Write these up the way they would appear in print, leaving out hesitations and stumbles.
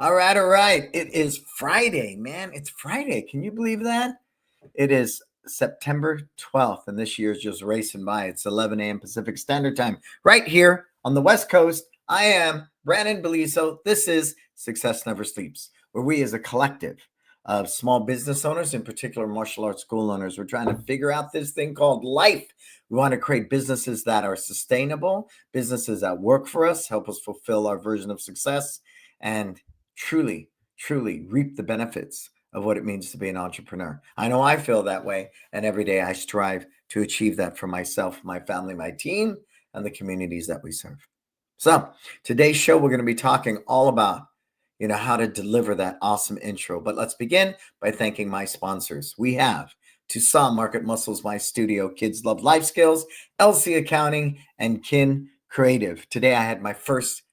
All right, all right. It is Friday, man. It's Friday. Can you believe that? It is September 12th, and this year is just racing by. It's 11 a.m. Pacific Standard Time. Right here on the West Coast, I am Brannon. This is Success Never Sleeps, where we as a collective of small business owners, in particular martial arts school owners, we're trying to figure out this thing called life. We want to create businesses that are sustainable, businesses that work for us, help us fulfill our version of success, and truly, truly reap the benefits of what it means to be an entrepreneur. I know I feel that way, and every day I strive to achieve that for myself, my family, my team, and the communities that we serve. So today's show, we're going to be talking all about, how to deliver that awesome intro. But let's begin by thanking my sponsors. We have Tucson Market Muscles, My Studio, Kids Love Life Skills, LC Accounting, and Kin Creative. Today I had my first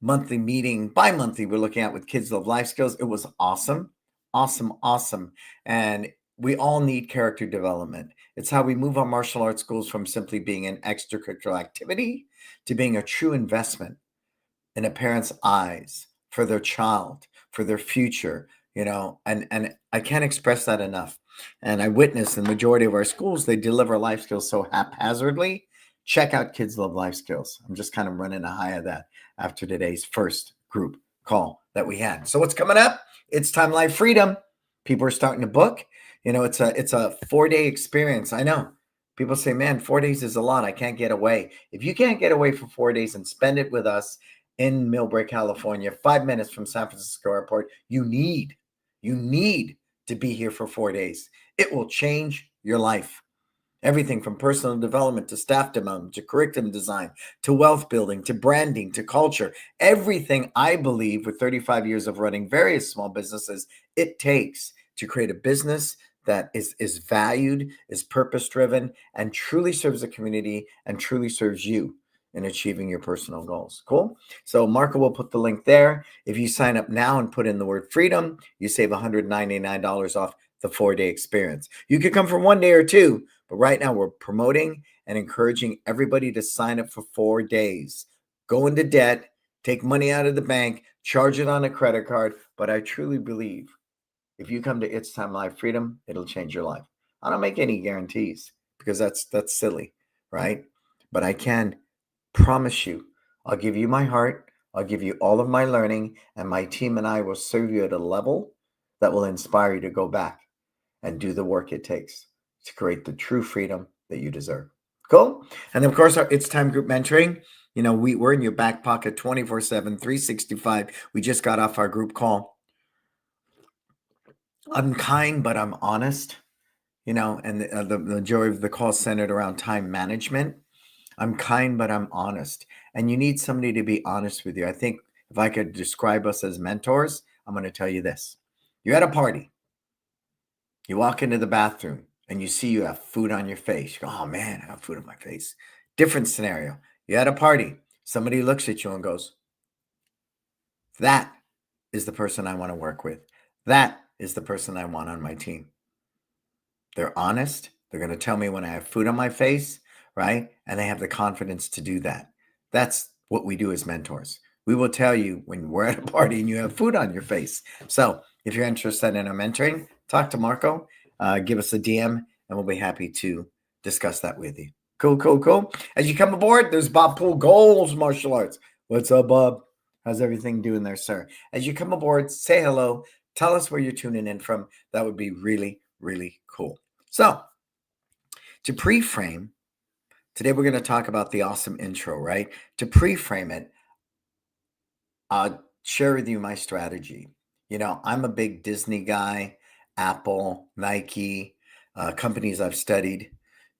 monthly meeting, bi-monthly, we're looking at with Kids Love Life Skills. It was awesome, awesome, awesome. And we all need character development. It's how we move our martial arts schools from simply being an extracurricular activity to being a true investment in a parent's eyes for their child, for their future, and I can't express that enough. And I witnessed the majority of our schools, they deliver life skills so haphazardly. Check out Kids Love Life Skills. I'm just kind of running a high of that after today's first group call that we had. So what's coming up? It's Time Life Freedom. People are starting to book. It's a 4-day experience. I know. People say, man, 4 days is a lot. I can't get away. If you can't get away for 4 days and spend it with us in Millbrae, California, 5 minutes from San Francisco Airport, you need to be here for 4 days. It will change your life. Everything from personal development to staff development to curriculum design to wealth building to branding to culture. Everything I believe with 35 years of running various small businesses, it takes to create a business that is valued, is purpose-driven, and truly serves the community and truly serves you in achieving your personal goals. Cool? So Marco will put the link there. If you sign up now and put in the word freedom, you save $199 off the 4-day experience. You could come for 1 day or 2, but right now we're promoting and encouraging everybody to sign up for 4 days. Go into debt, take money out of the bank, charge it on a credit card. But I truly believe if you come to It's Time Life Freedom, it'll change your life. I don't make any guarantees because that's silly, right? But I can promise you, I'll give you my heart, I'll give you all of my learning, and my team and I will serve you at a level that will inspire you to go back and do the work it takes to create the true freedom that you deserve. Cool? And of course, our It's Time group mentoring, we're in your back pocket 24/7, 365. We just got off our group call. I'm kind, but I'm honest, and the majority of the call centered around time management. I'm kind, but I'm honest. And you need somebody to be honest with you. I think if I could describe us as mentors, I'm going to tell you this. You're at a party. You walk into the bathroom and you see you have food on your face. You go, oh man, I have food on my face. Different scenario. You're at a party. Somebody looks at you and goes, that is the person I want to work with. That is the person I want on my team. They're honest. They're going to tell me when I have food on my face, right? And they have the confidence to do that. That's what we do as mentors. We will tell you when we're at a party and you have food on your face. So if you're interested in our mentoring, talk to Marco, give us a DM, and we'll be happy to discuss that with you. Cool, cool, cool. As you come aboard, there's Bob Poole Goals Martial Arts. What's up, Bob? How's everything doing there, sir? As you come aboard, say hello. Tell us where you're tuning in from. That would be really, really cool. So to pre-frame, today we're going to talk about the awesome intro, right? To pre-frame it, I'll share with you my strategy. I'm a big Disney guy, Apple, Nike, companies I've studied,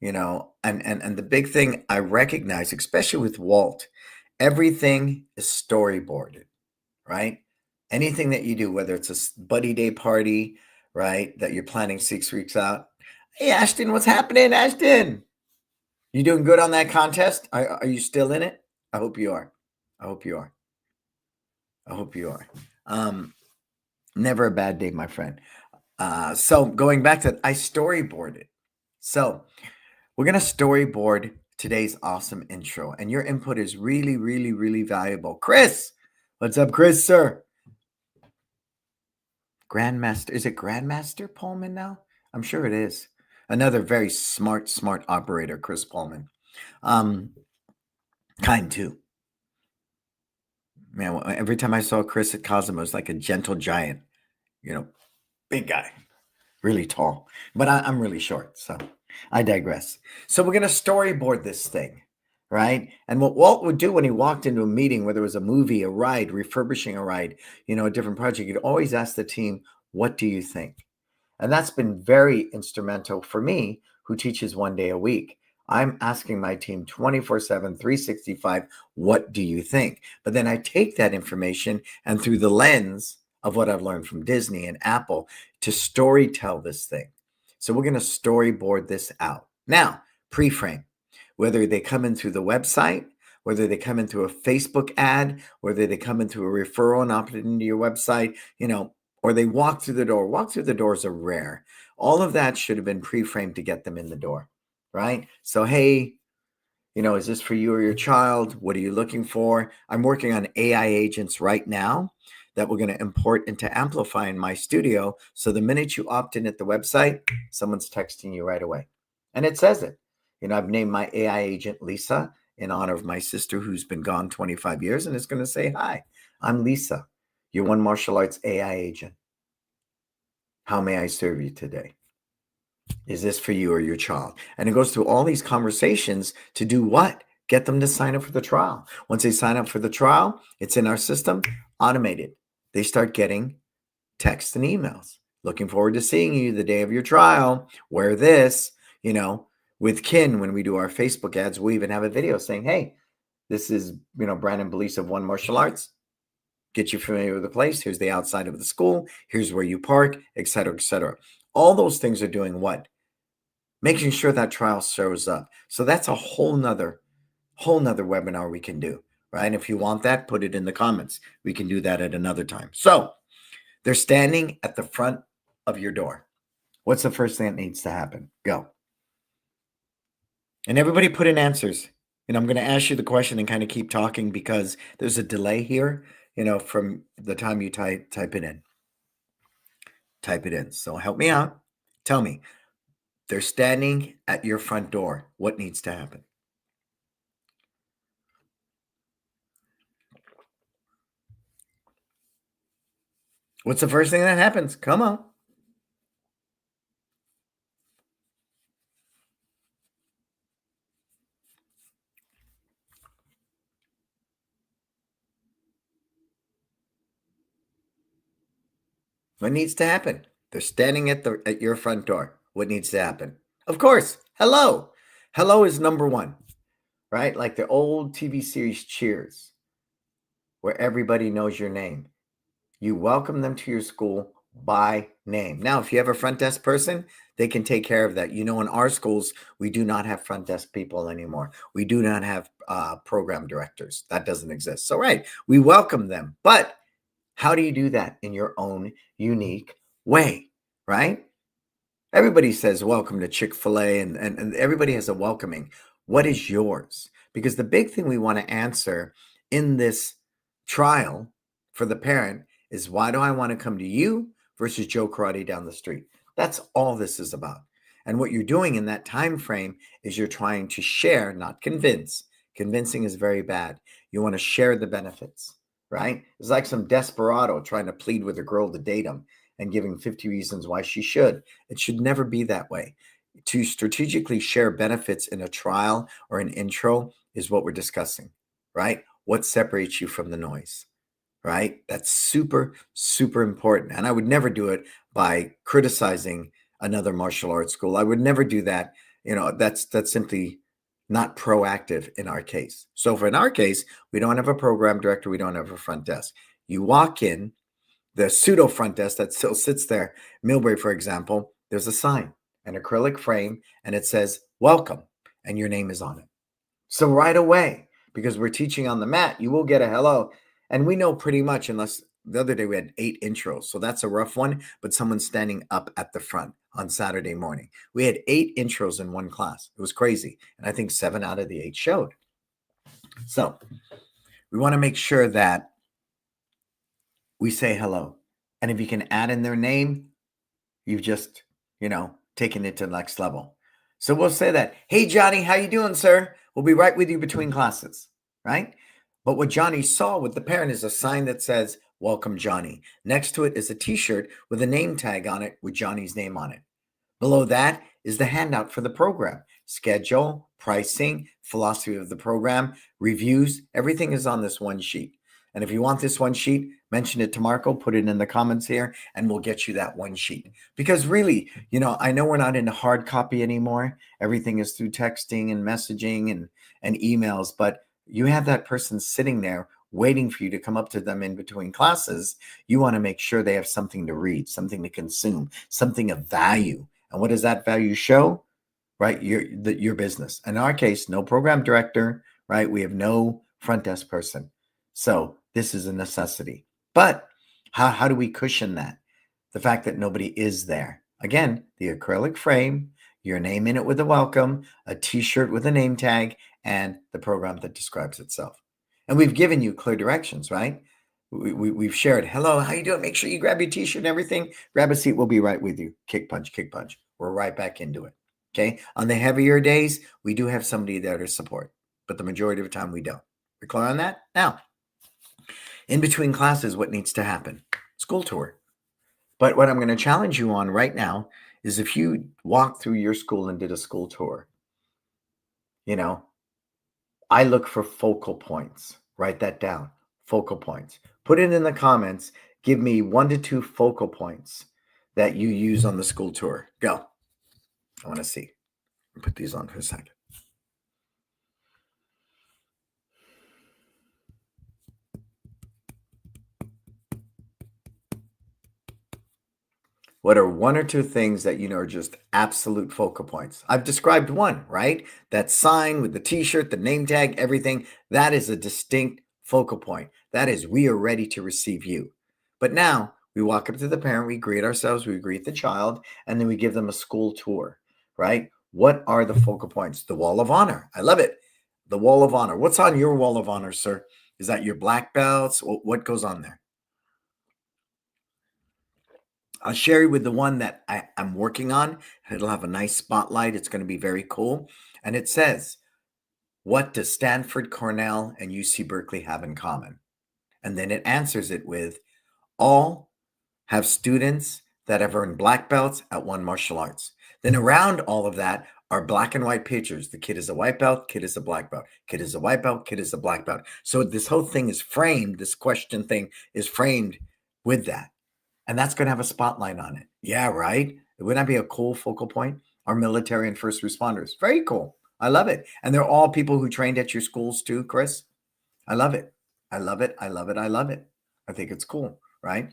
and the big thing I recognize, especially with Walt, everything is storyboarded, right? Anything that you do, whether it's a buddy day party, right, that you're planning 6 weeks out. Hey, Ashton, what's happening, Ashton? You doing good on that contest? Are you still in it? I hope you are. I hope you are. I hope you are. Never a bad day, my friend. So going back to, I storyboarded. So we're going to storyboard today's awesome intro. And your input is really, really, really valuable. Chris, what's up, Chris, sir? Grandmaster. Is it Grandmaster Pullman now? I'm sure it is. Another very smart operator, Chris Pullman. Kind too. Man, every time I saw Chris at Cosmo, it was like a gentle giant, big guy, really tall. But I'm really short, so I digress. So we're going to storyboard this thing, right? And what Walt would do when he walked into a meeting, whether it was a movie, a ride, refurbishing a ride, a different project, he'd always ask the team, what do you think? And that's been very instrumental for me, who teaches 1 day a week. I'm asking my team 24/7, 365, what do you think? But then I take that information and through the lens of what I've learned from Disney and Apple to story tell this thing. So we're going to storyboard this out. Now, pre-frame, whether they come in through the website, whether they come in through a Facebook ad, whether they come in through a referral and opt into your website, or they walk through the door. Walk through the doors are rare. All of that should have been pre-framed to get them in the door, right? So, hey, is this for you or your child? What are you looking for? I'm working on AI agents right now that we're going to import into Amplify in my studio. So the minute you opt in at the website, someone's texting you right away. And it says it. I've named my AI agent Lisa in honor of my sister who's been gone 25 years. And it's going to say, hi, I'm Lisa, your One Martial Arts AI agent. How may I serve you today? Is this for you or your child? And it goes through all these conversations to do what? Get them to sign up for the trial. Once they sign up for the trial, it's in our system, automated. They start getting texts and emails. Looking forward to seeing you the day of your trial. Wear this, with Kin, when we do our Facebook ads, we even have a video saying, hey, this is, Brannon Belize of One Martial Arts. Get you familiar with the place. Here's the outside of the school. Here's where you park, et cetera, et cetera. All those things are doing what? Making sure that trial shows up. So that's a whole nother webinar we can do, right? If you want that, put it in the comments. We can do that at another time. So they're standing at the front of your door. What's the first thing that needs to happen? Go. And everybody put in answers. I'm going to ask you the question and kind of keep talking because there's a delay here, from the time you type it in. Type it in. So help me out. Tell me. They're standing at your front door. What needs to happen? What's the first thing that happens? Come on. What needs to happen? They're standing at your front door. What needs to happen? Of course, hello. Hello is number one, right? Like the old TV series Cheers, where everybody knows your name. You welcome them to your school by name. Now, if you have a front desk person, they can take care of that. In our schools, we do not have front desk people anymore. We do not have program directors. That doesn't exist. So, right, we welcome them. But how do you do that in your own unique way, right? Everybody says welcome to Chick-fil-A and everybody has a welcoming. What is yours? Because the big thing we want to answer in this trial for the parent is, why do I want to come to you versus Joe Karate down the street? That's all this is about. And what you're doing in that time frame is you're trying to share, not convince. Convincing is very bad. You want to share the benefits, right? It's like some desperado trying to plead with a girl to date him and giving 50 reasons why she should. It should never be that way. To strategically share benefits in a trial or an intro is what we're discussing, right? What separates you from the noise, right? That's super, super important. And I would never do it by criticizing another martial arts school. I would never do that. That's simply not proactive in our case. So for in our case, we don't have a program director. We don't have a front desk. You walk in, the pseudo front desk that still sits there, Millbury, for example, there's a sign, an acrylic frame, and it says, welcome, and your name is on it. So right away, because we're teaching on the mat, you will get a hello. And we know pretty much, unless the other day we had 8 intros. So that's a rough one, but someone's standing up at the front on Saturday morning. We had 8 intros in one class. It was crazy. And I think 7 out of the 8 showed. So we want to make sure that we say hello. And if you can add in their name, you've just, taken it to the next level. So we'll say that, hey, Johnny, how you doing, sir? We'll be right with you between classes, right? But what Johnny saw with the parent is a sign that says, welcome, Johnny. Next to it is a t-shirt with a name tag on it with Johnny's name on it. Below that is the handout for the program. Schedule, pricing, philosophy of the program, reviews, everything is on this one sheet. And if you want this one sheet, mention it to Marco, put it in the comments here, and we'll get you that one sheet. Because really, I know we're not into hard copy anymore. Everything is through texting and messaging and emails, but you have that person sitting there waiting for you to come up to them in between classes. You want to make sure they have something to read, something to consume, something of value. And what does that value show? Right? Your business. In our case, no program director, right? We have no front desk person. So this is a necessity. But how do we cushion that? The fact that nobody is there. Again, the acrylic frame, your name in it with a welcome, a t-shirt with a name tag, and the program that describes itself. And we've given you clear directions, right? We've shared, hello, how you doing? Make sure you grab your t-shirt and everything. Grab a seat. We'll be right with you. Kick punch, kick punch. We're right back into it. Okay. On the heavier days, we do have somebody there to support, but the majority of the time we don't. We're clear on that? Now, in between classes, what needs to happen? School tour. But what I'm going to challenge you on right now is if you walked through your school and did a school tour, I look for focal points. Write that down. Focal points. Put it in the comments. Give me 1 to 2 focal points that you use on the school tour. Go. I want to see. Put these on for a second. What are 1 or 2 things that are just absolute focal points? I've described one, right? That sign with the t-shirt, the name tag, everything. That is a distinct focal point. That is, we are ready to receive you. But now we walk up to the parent, we greet ourselves, we greet the child, and then we give them a school tour, right? What are the focal points? The wall of honor. I love it. The wall of honor. What's on your wall of honor, sir? Is that your black belts? What goes on there? I'll share you with the one that I'm working on. It'll have a nice spotlight. It's going to be very cool. And it says, what does Stanford, Cornell, and UC Berkeley have in common? And then it answers it with, all have students that have earned black belts at one martial arts. Then around all of that are black and white pictures. The kid is a white belt, kid is a black belt, kid is a white belt, kid is a black belt. So this whole thing is framed, this question thing is framed with that. And that's going to have a spotlight on it. Yeah, right? Wouldn't that be a cool focal point? Our military and first responders. Very cool. I love it. And they're all people who trained at your schools too, Chris. I love it. I love it. I love it. I love it. I think it's cool, right?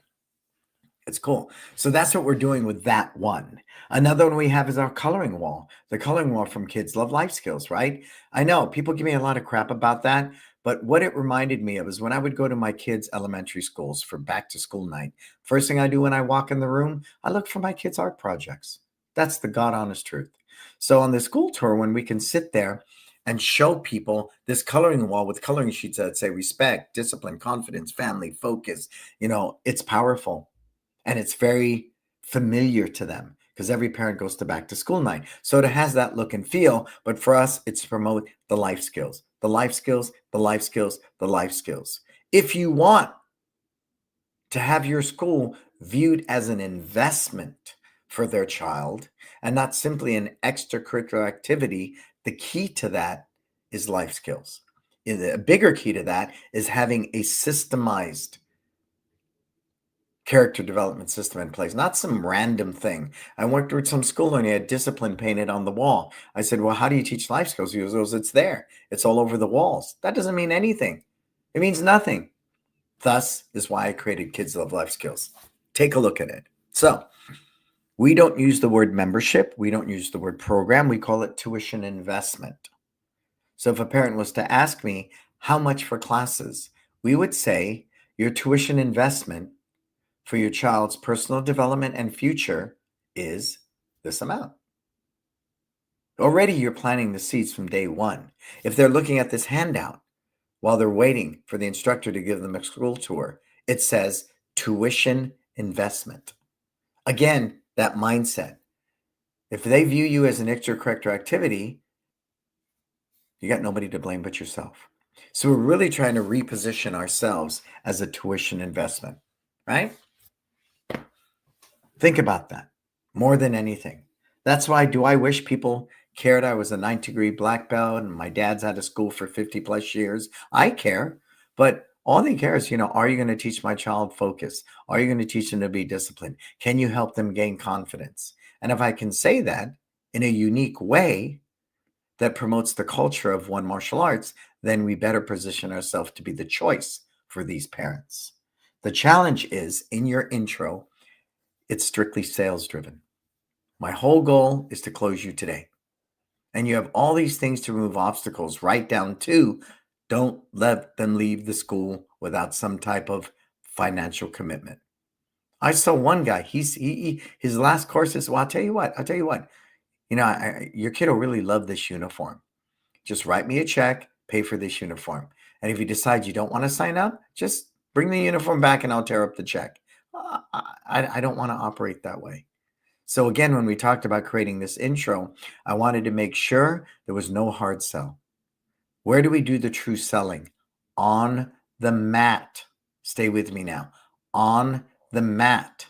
It's cool. So that's what we're doing with that one. Another one we have is our coloring wall. The coloring wall from Kids Love Life Skills, right? I know people give me a lot of crap about that, but what it reminded me of is when I would go to my kids' elementary schools for back to school night, first thing I do when I walk in the room, I look for my kids' art projects. That's the God honest truth. So on the school tour, when we can sit there and show people this coloring wall with coloring sheets that say respect, discipline, confidence, family, focus, it's powerful. And it's very familiar to them because every parent goes to back to school night. So it has that look and feel. But for us, it's to promote the life skills, the life skills, the life skills, the life skills. If you want to have your school viewed as an investment for their child and not simply an extracurricular activity, the key to that is life skills. A bigger key to that is having a systemized character development system in place, not some random thing. I worked with some school and he had discipline painted on the wall. I said, well, how do you teach life skills? He goes, it's there. It's all over the walls. That doesn't mean anything. It means nothing. Thus is why I created Kids Love Life Skills. Take a look at it. So we don't use the word membership. We don't use the word program. We call it tuition investment. So if a parent was to ask me how much for classes, we would say your tuition investment for your child's personal development and future is this amount. Already you're planting the seeds from day one. If they're looking at this handout while they're waiting for the instructor to give them a school tour, it says tuition investment. Again, that mindset. If they view you as an extracurricular activity, you got nobody to blame but yourself. So we're really trying to reposition ourselves as a tuition investment, right? Think about that more than anything. That's why do I wish people cared I was a 9th degree black belt and my dad's out of school for 50 plus years? I care, but all they care is, are you going to teach my child focus? Are you going to teach them to be disciplined? Can you help them gain confidence? And if I can say that in a unique way that promotes the culture of one martial arts, then we better position ourselves to be the choice for these parents. The challenge is in your intro, it's strictly sales driven. My whole goal is to close you today. And you have all these things to remove obstacles, right down to don't let them leave the school without some type of financial commitment. I saw one guy, his last course is, well, I'll tell you what, your kid will really love this uniform. Just write me a check, pay for this uniform. And if you decide you don't want to sign up, just bring the uniform back and I'll tear up the check. I don't want to operate that way. So again, when we talked about creating this intro, I wanted to make sure there was no hard sell. Where do we do the true selling? On the mat. Stay with me now. On the mat.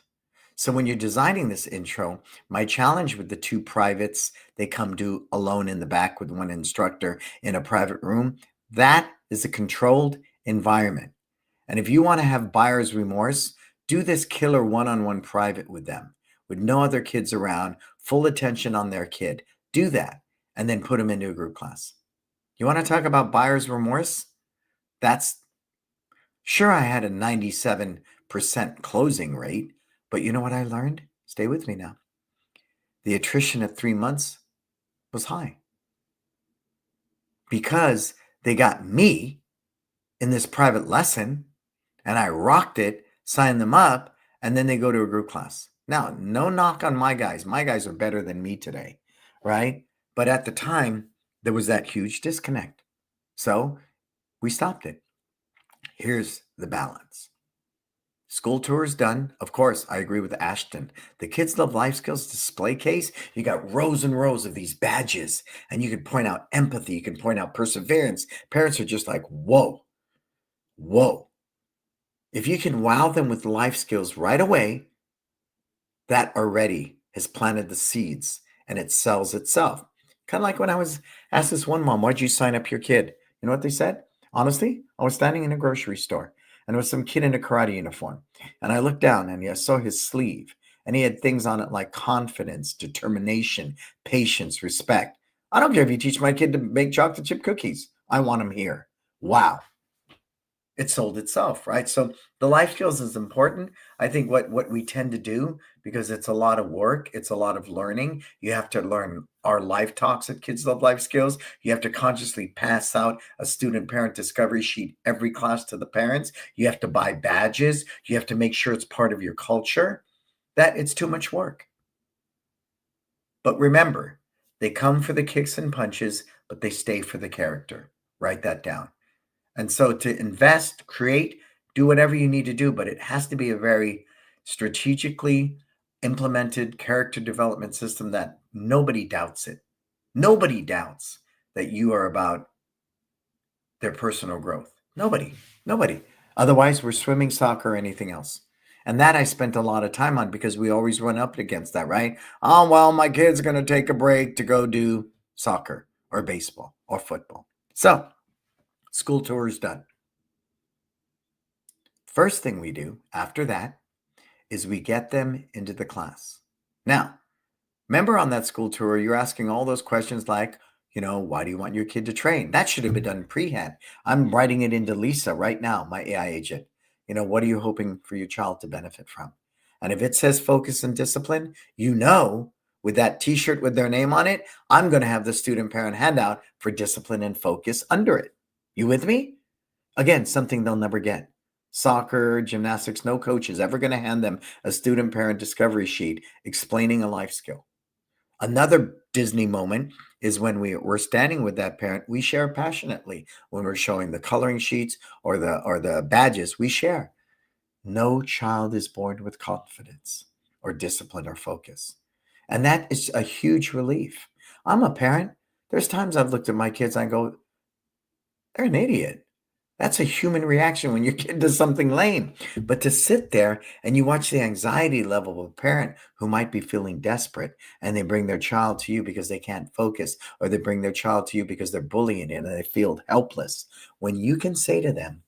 So when you're designing this intro, my challenge with the two privates, they come to alone in the back with one instructor in a private room, that is a controlled environment. And if you want to have buyer's remorse, do this killer one-on-one private with them, with no other kids around, full attention on their kid. Do that, and then put them into a group class. You want to talk about buyer's remorse? That's sure, I had a 97% closing rate, but you know what I learned? Stay with me now. The attrition at 3 months was high because they got me in this private lesson and I rocked it, signed them up, and then they go to a group class. Now, no knock on my guys. My guys are better than me today, right? But at the time, there was that huge disconnect. So we stopped it. Here's the balance. School tour is done. Of course, I agree with Ashton. The Kids Love Life Skills display case, you got rows and rows of these badges, and you can point out empathy. You can point out perseverance. Parents are just like, whoa, whoa. If you can wow them with life skills right away, that already has planted the seeds and it sells itself. Kind of like when I was asked this one mom, why'd you sign up your kid? You know what they said? Honestly, I was standing in a grocery store and there was some kid in a karate uniform. And I looked down and I saw his sleeve and he had things on it like confidence, determination, patience, respect. I don't care if you teach my kid to make chocolate chip cookies. I want him here. Wow. It sold itself, right? So the life skills is important. I think what we tend to do, because it's a lot of work, it's a lot of learning. You have to learn our life talks at Kids Love Life Skills. You have to consciously pass out a student parent discovery sheet every class to the parents. You have to buy badges. You have to make sure it's part of your culture. That it's too much work. But remember, they come for the kicks and punches, but they stay for the character. Write that down. And so to invest, create, do whatever you need to do, but it has to be a very strategically implemented character development system that nobody doubts it. Nobody doubts that you are about their personal growth. Nobody. Otherwise, we're swimming, soccer, or anything else. And that I spent a lot of time on because we always run up against that, right? Oh, well, my kid's going to take a break to go do soccer or baseball or football. So, school tour is done. First thing we do after that is we get them into the class. Now, remember on that school tour, you're asking all those questions like, why do you want your kid to train? That should have been done pre-hand. I'm writing it into Lisa right now, my AI agent. What are you hoping for your child to benefit from? And if it says focus and discipline, with that t-shirt with their name on it, I'm going to have the student parent handout for discipline and focus under it. You with me? Again, something they'll never get. Soccer, gymnastics, no coach is ever going to hand them a student parent discovery sheet explaining a life skill. Another Disney moment is when we're standing with that parent, we share passionately when we're showing the coloring sheets or the badges, we share. No child is born with confidence or discipline or focus. And that is a huge relief. I'm a parent. There's times I've looked at my kids and I go, they're an idiot. That's a human reaction when your kid does something lame. But to sit there and you watch the anxiety level of a parent who might be feeling desperate and they bring their child to you because they can't focus, or they bring their child to you because they're bullying it and they feel helpless. When you can say to them,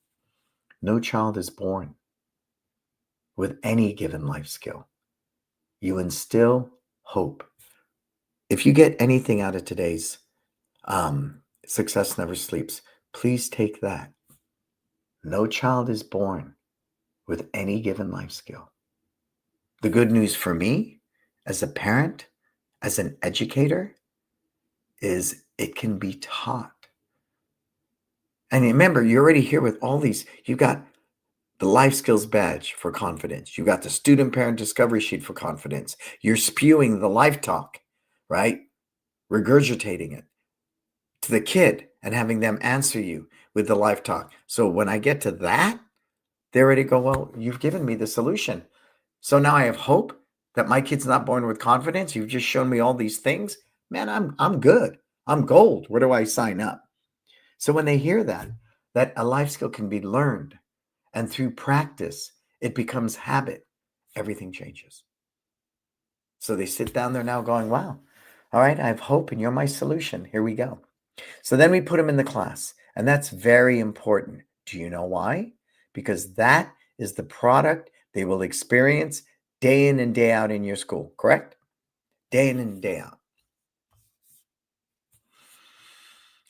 no child is born with any given life skill, you instill hope. If you get anything out of today's Success Never Sleeps, please take that. No child is born with any given life skill. The good news for me as a parent, as an educator, is it can be taught. And remember, you're already here with all these. You've got the life skills badge for confidence. You've got the student parent discovery sheet for confidence. You're spewing the life talk, right? Regurgitating it to the kid and having them answer you with the life talk. So when I get to that, they already go, well, you've given me the solution. So now I have hope that my kid's not born with confidence. You've just shown me all these things. Man, I'm good. I'm gold. Where do I sign up? So when they hear that a life skill can be learned and through practice, it becomes habit, everything changes. So they sit down there now going, wow, all right, I have hope and you're my solution. Here we go. So then we put them in the class, and that's very important. Do you know why? Because that is the product they will experience day in and day out in your school, correct? Day in and day out.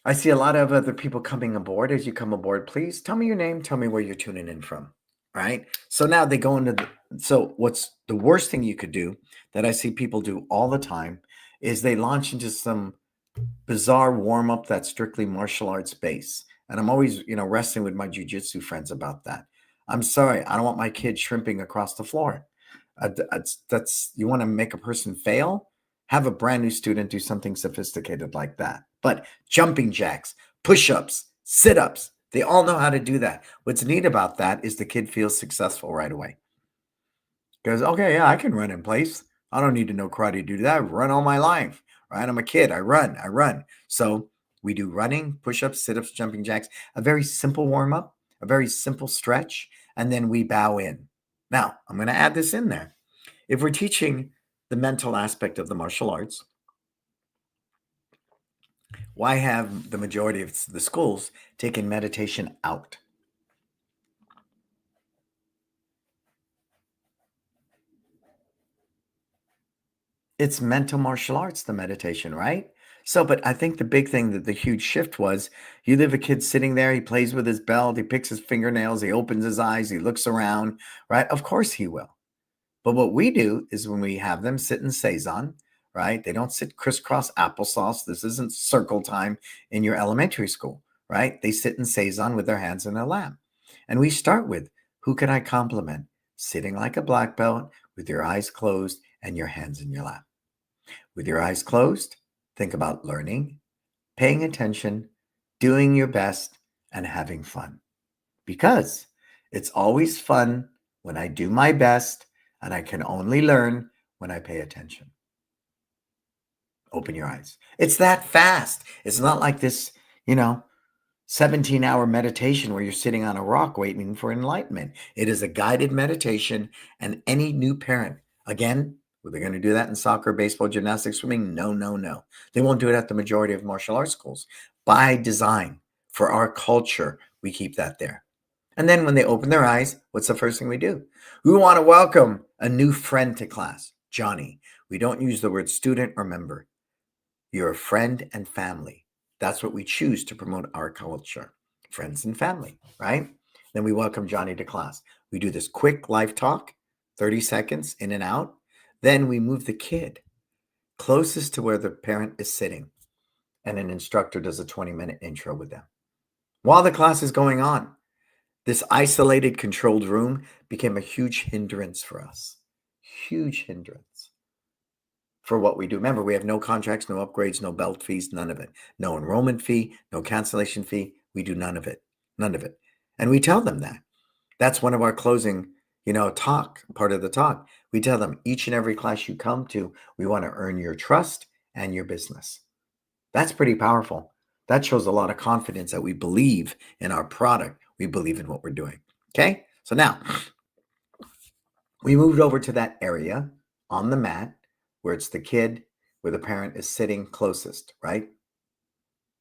I see a lot of other people coming aboard. As you come aboard, please tell me your name, tell me where you're tuning in from. Right? So now they go into so what's the worst thing you could do that I see people do all the time is they launch into some bizarre warm up that's strictly martial arts based. And I'm always, wrestling with my jujitsu friends about that. I'm sorry, I don't want my kid shrimping across the floor. That's you want to make a person fail? Have a brand new student do something sophisticated like that. But jumping jacks, push ups, sit ups, they all know how to do that. What's neat about that is the kid feels successful right away. Goes, okay, yeah, I can run in place. I don't need to know karate to do that. I've run all my life, right? I'm a kid. I run. So we do running, push-ups, sit-ups, jumping jacks, a very simple warm-up, a very simple stretch, and then we bow in. Now, I'm going to add this in there. If we're teaching the mental aspect of the martial arts, why have the majority of the schools taken meditation out? It's mental martial arts, the meditation, right? So, but I think the big thing that the huge shift was you leave a kid sitting there, he plays with his belt, he picks his fingernails, he opens his eyes, he looks around, right? Of course he will. But what we do is when we have them sit in Seizon, right? They don't sit crisscross applesauce. This isn't circle time in your elementary school, right? They sit in Seizon with their hands in their lap. And we start with who can I compliment? Sitting like a black belt with your eyes closed and your hands in your lap. With your eyes closed, think about learning, paying attention, doing your best, and having fun. Because it's always fun when I do my best, and I can only learn when I pay attention. Open your eyes. It's that fast. It's not like this, 17-hour meditation where you're sitting on a rock waiting for enlightenment. It is a guided meditation, and any new parent, again, are they going to do that in soccer, baseball, gymnastics, swimming? No, no, no. They won't do it at the majority of martial arts schools. By design, for our culture, we keep that there. And then when they open their eyes, what's the first thing we do? We want to welcome a new friend to class, Johnny. We don't use the word student or member. You're a friend and family. That's what we choose to promote our culture, friends and family, right? Then we welcome Johnny to class. We do this quick live talk, 30 seconds in and out. Then we move the kid closest to where the parent is sitting, and an instructor does a 20-minute intro with them. While the class is going on, this isolated, controlled room became a huge hindrance for us. Huge hindrance for what we do. Remember, we have no contracts, no upgrades, no belt fees, none of it. No enrollment fee, no cancellation fee. We do none of it. None of it. And we tell them that. That's one of our closing talk, part of the talk. We tell them each and every class you come to, we want to earn your trust and your business. That's pretty powerful. That shows a lot of confidence that we believe in our product. We believe in what we're doing. Okay. So now we moved over to that area on the mat where it's the kid, where the parent is sitting closest, right?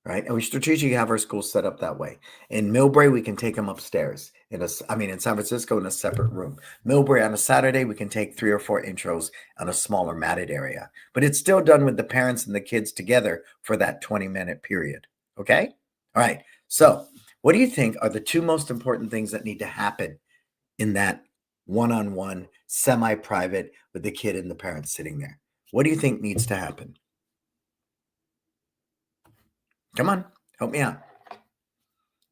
Right. And we strategically have our school set up that way. In Millbrae, we can take them upstairs. In San Francisco, in a separate room. Millbrae, on a Saturday, we can take 3 or 4 intros on a smaller matted area. But it's still done with the parents and the kids together for that 20-minute period. Okay? All right. So, what do you think are the 2 most important things that need to happen in that one-on-one, semi-private with the kid and the parents sitting there? What do you think needs to happen? Come on, help me out.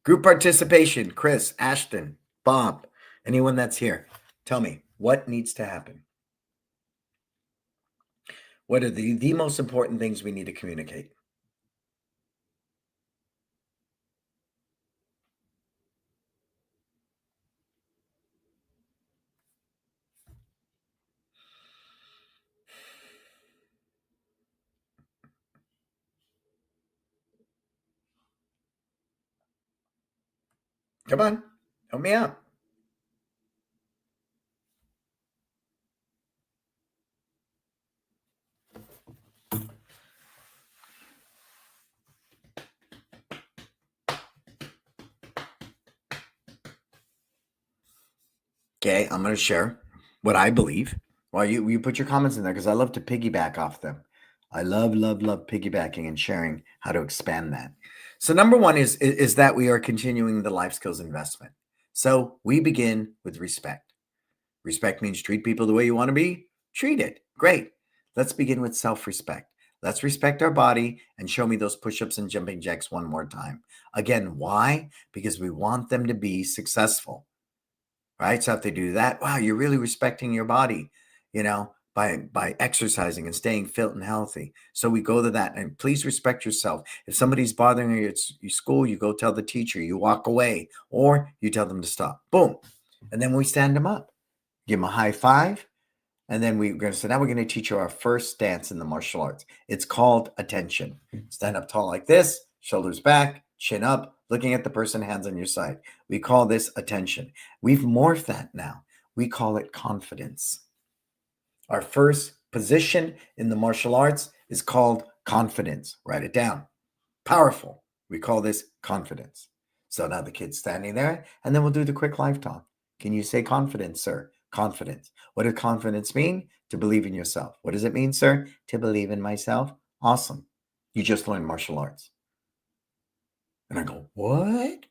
Group participation, Chris, Ashton, Bob, anyone that's here. Tell me, what needs to happen? What are the most important things we need to communicate? Come on, help me out. Okay, I'm going to share what I believe. Well, you put your comments in there because I love to piggyback off them. I love piggybacking and sharing how to expand that. So number one is that we are continuing the life skills investment. So we begin with respect. Respect means treat people the way you want to be treated. Great. Let's begin with self-respect. Let's respect our body and show me those push-ups and jumping jacks one more time. Again, why? Because we want them to be successful. Right? So if they do that, wow, you're really respecting your body, by exercising and staying fit and healthy. So we go to that, and please respect yourself. If somebody's bothering you at your school, you go tell the teacher, you walk away, or you tell them to stop. Boom. And then we stand them up, give them a high five, and then we're going to say, now we're going to teach you our first dance in the martial arts. It's called attention. Stand up tall like this, shoulders back, chin up, looking at the person, hands on your side. We call this attention. We've morphed that now. We call it confidence. Our first position in the martial arts is called confidence. Write it down. Powerful. We call this confidence. So now the kid's standing there, and then we'll do the quick life talk. Can you say confidence, sir? Confidence. What does confidence mean? To believe in yourself. What does it mean, sir? To believe in myself. Awesome. You just learned martial arts. And I go, what?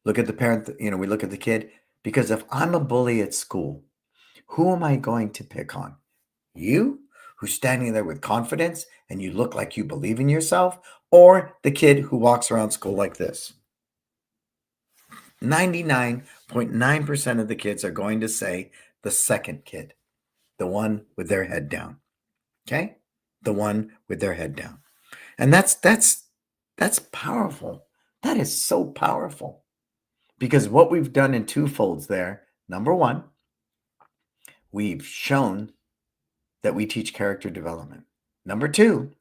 Look at the parent, we look at the kid, because if I'm a bully at school, who am I going to pick on? You, who's standing there with confidence and you look like you believe in yourself, or the kid who walks around school like this? 99.9% of the kids are going to say the second kid, the one with their head down. Okay? The one with their head down. And that's powerful. That is so powerful. Because what we've done in 2 folds there, number one, we've shown that we teach character development. Number 2,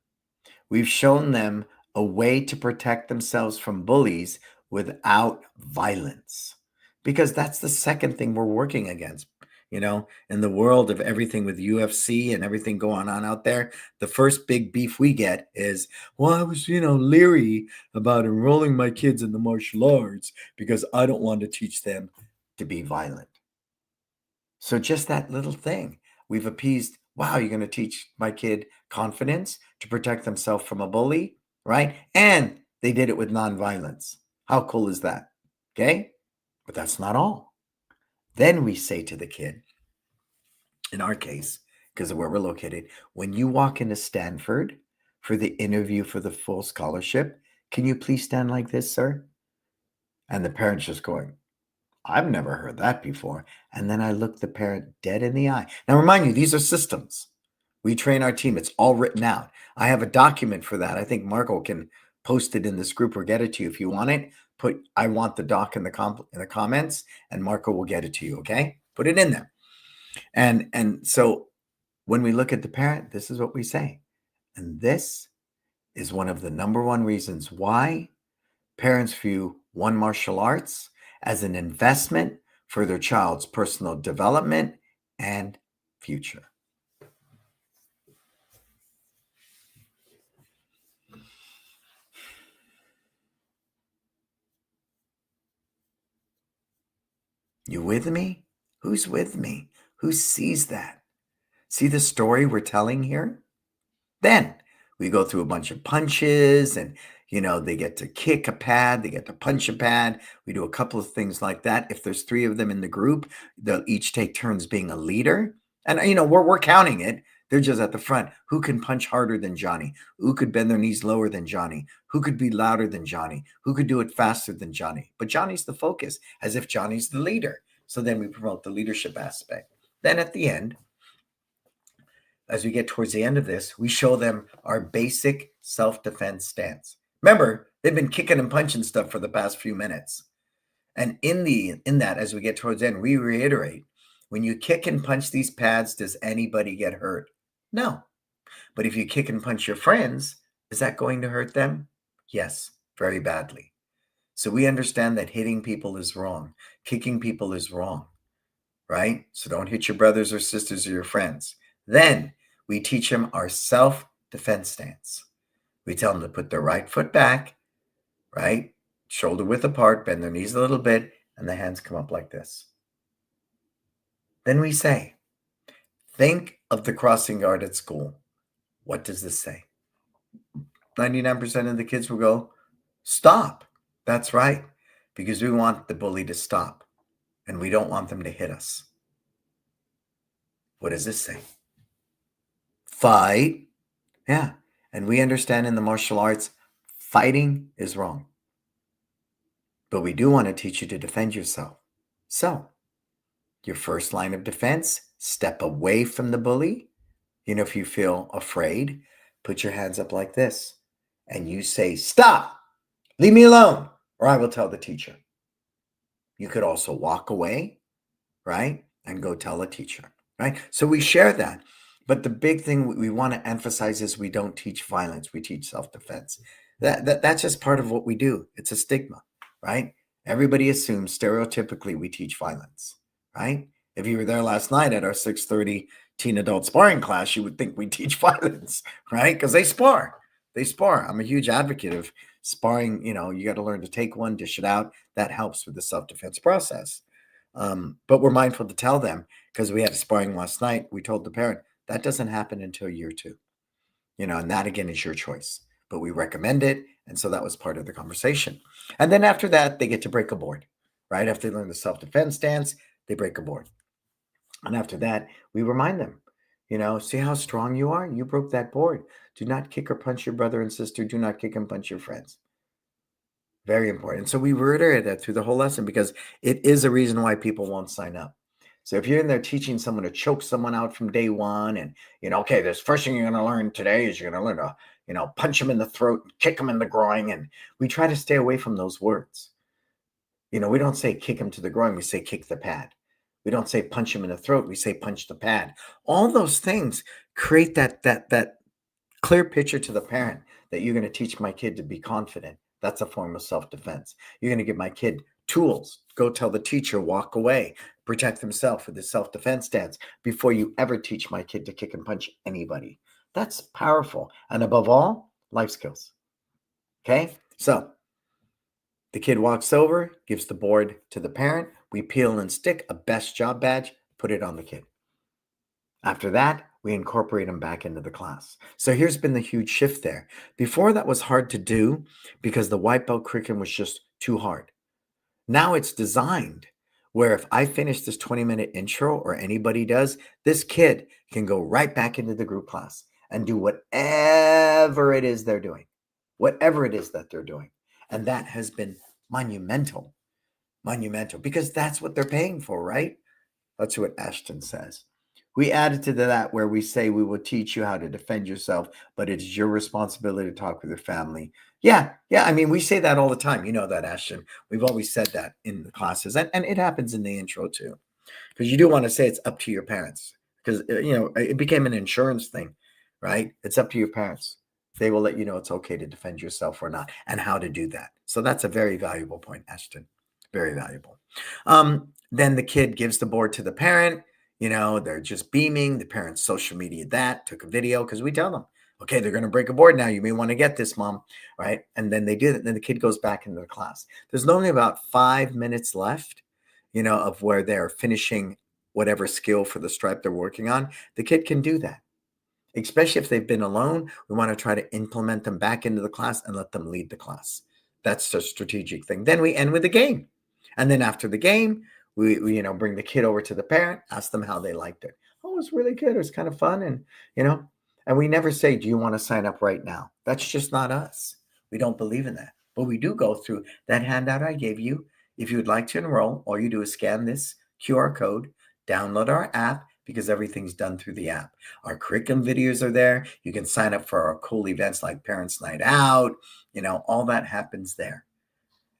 we've shown them a way to protect themselves from bullies without violence. Because that's the second thing we're working against. In the world of everything with UFC and everything going on out there, the first big beef we get is, well, I was, leery about enrolling my kids in the martial arts because I don't want to teach them to be violent. So just that little thing, we've appeased, wow, you're going to teach my kid confidence to protect themselves from a bully, right? And they did it with nonviolence. How cool is that? Okay. But that's not all. Then we say to the kid, in our case, because of where we're located, when you walk into Stanford for the interview for the full scholarship, can you please stand like this, sir? And the parent's just going, I've never heard that before. And then I look the parent dead in the eye. Now, remind you, these are systems. We train our team. It's all written out. I have a document for that. I think Marco can post it in this group or get it to you if you want it. Put I want the doc in the comments, and Marco will get it to you. Okay. Put it in there. And so when we look at the parent, this is what we say. And this is one of the number one reasons why parents view one martial arts as an investment for their child's personal development and future. You with me? Who's with me? Who sees that? See the story we're telling here? Then we go through a bunch of punches and, they get to kick a pad, they get to punch a pad. We do a couple of things like that. If there's 3 of them in the group, they'll each take turns being a leader. And, we're counting it. They're just at the front. Who can punch harder than Johnny? Who could bend their knees lower than Johnny? Who could be louder than Johnny? Who could do it faster than Johnny? But Johnny's the focus, as if Johnny's the leader. So then we promote the leadership aspect. Then at the end, as we get towards the end of this, we show them our basic self-defense stance. Remember, they've been kicking and punching stuff for the past few minutes. And in that, as we get towards the end, we reiterate, when you kick and punch these pads, does anybody get hurt? No. But if you kick and punch your friends, is that going to hurt them? Yes, very badly. So we understand that hitting people is wrong. Kicking people is wrong, right? So don't hit your brothers or sisters or your friends. Then we teach them our self-defense stance. We tell them to put their right foot back, right? Shoulder width apart, bend their knees a little bit, and the hands come up like this. Then we say, think of the crossing guard at school. What does this say? 99% of the kids will go, stop. That's right, because we want the bully to stop, and we don't want them to hit us. What does this say? Fight. Yeah. And we understand in the martial arts, fighting is wrong. But we do want to teach you to defend yourself. So, your first line of defense, step away from the bully. If you feel afraid, put your hands up like this. And you say, stop, leave me alone, or I will tell the teacher. You could also walk away, right? And go tell a teacher, right? So we share that. But the big thing we want to emphasize is we don't teach violence. We teach self-defense. That's just part of what we do. It's a stigma, right? Everybody assumes stereotypically we teach violence, right? If you were there last night at our 6:30 teen adult sparring class, you would think we teach violence, right? Because they spar. They spar. I'm a huge advocate of sparring. You got to learn to take one, dish it out. That helps with the self-defense process. But we're mindful to tell them, because we had a sparring last night. We told the parent, that doesn't happen until year 2, and that again is your choice, but we recommend it. And so that was part of the conversation. And then after that, they get to break a board, right? After they learn the self-defense stance, they break a board. And after that, we remind them, see how strong you are? You broke that board. Do not kick or punch your brother and sister. Do not kick and punch your friends. Very important. So we reiterate that through the whole lesson, because it is a reason why people won't sign up. So if you're in there teaching someone to choke someone out from day one, and, okay, this first thing you're going to learn today is you're going to learn to, punch them in the throat, kick them in the groin. And we try to stay away from those words. We don't say kick him to the groin. We say kick the pad. We don't say punch him in the throat. We say punch the pad. All those things create that clear picture to the parent that you're going to teach my kid to be confident. That's a form of self-defense. You're going to give my kid tools. Go tell the teacher, walk away, protect himself with the self-defense stance before you ever teach my kid to kick and punch anybody. That's powerful. And above all, life skills. Okay? So the kid walks over, gives the board to the parent. We peel and stick a best job badge, put it on the kid. After that, we incorporate them back into the class. So here's been the huge shift there. Before, that was hard to do because the white belt curriculum was just too hard. Now it's designed where if I finish this 20-minute intro, or anybody does, this kid can go right back into the group class and do whatever it is they're doing, whatever it is that they're doing. And that has been monumental, because that's what they're paying for, right? That's what Ashton says. We added to that where we say we will teach you how to defend yourself, but it's your responsibility to talk with your family. Yeah. I mean, we say that all the time. You know that, Ashton. We've always said that in the classes, and it happens in the intro too. because you do want to say it's up to your parents, because it became an insurance thing, right? It's up to your parents. They will let you know it's okay to defend yourself or not, and how to do that. So that's a very valuable point, Ashton. Very valuable. Then the kid gives the board to the parent. They're just beaming. The parents social media that, took a video, because we tell them, okay, they're going to break a board now. You may want to get this, mom, right? And then they do that. Then the kid goes back into the class. There's only about 5 minutes left, of where they're finishing whatever skill for the stripe they're working on. The kid can do that. Especially if they've been alone, we want to try to implement them back into the class and let them lead the class. That's the strategic thing. Then we end with a game. And then after the game, we bring the kid over to the parent, ask them how they liked it. Oh, it was really good. It was kind of fun. And we never say, do you want to sign up right now? That's just not us. We don't believe in that. But we do go through that handout I gave you. If you would like to enroll, all you do is scan this QR code, download our app, because everything's done through the app. Our curriculum videos are there. You can sign up for our cool events like Parents Night Out. All that happens there.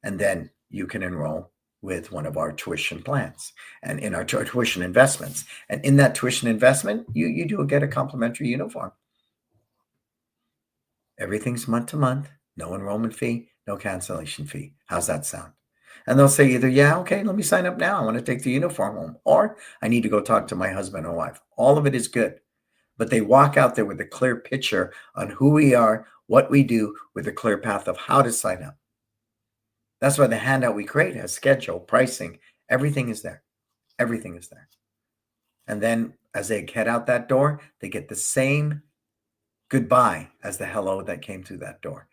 And then you can enroll with one of our tuition plans and in our tuition investments. And in that tuition investment, you do get a complimentary uniform. Everything's month to month, no enrollment fee, no cancellation fee. How's that sound? And they'll say either, yeah, okay, let me sign up now. I want to take the uniform home. Or I need to go talk to my husband or wife. All of it is good. But they walk out there with a clear picture on who we are, what we do, with a clear path of how to sign up. That's why the handout we create has schedule, pricing, everything is there. Everything is there. And then as they head out that door, they get the same goodbye as the hello that came through that door.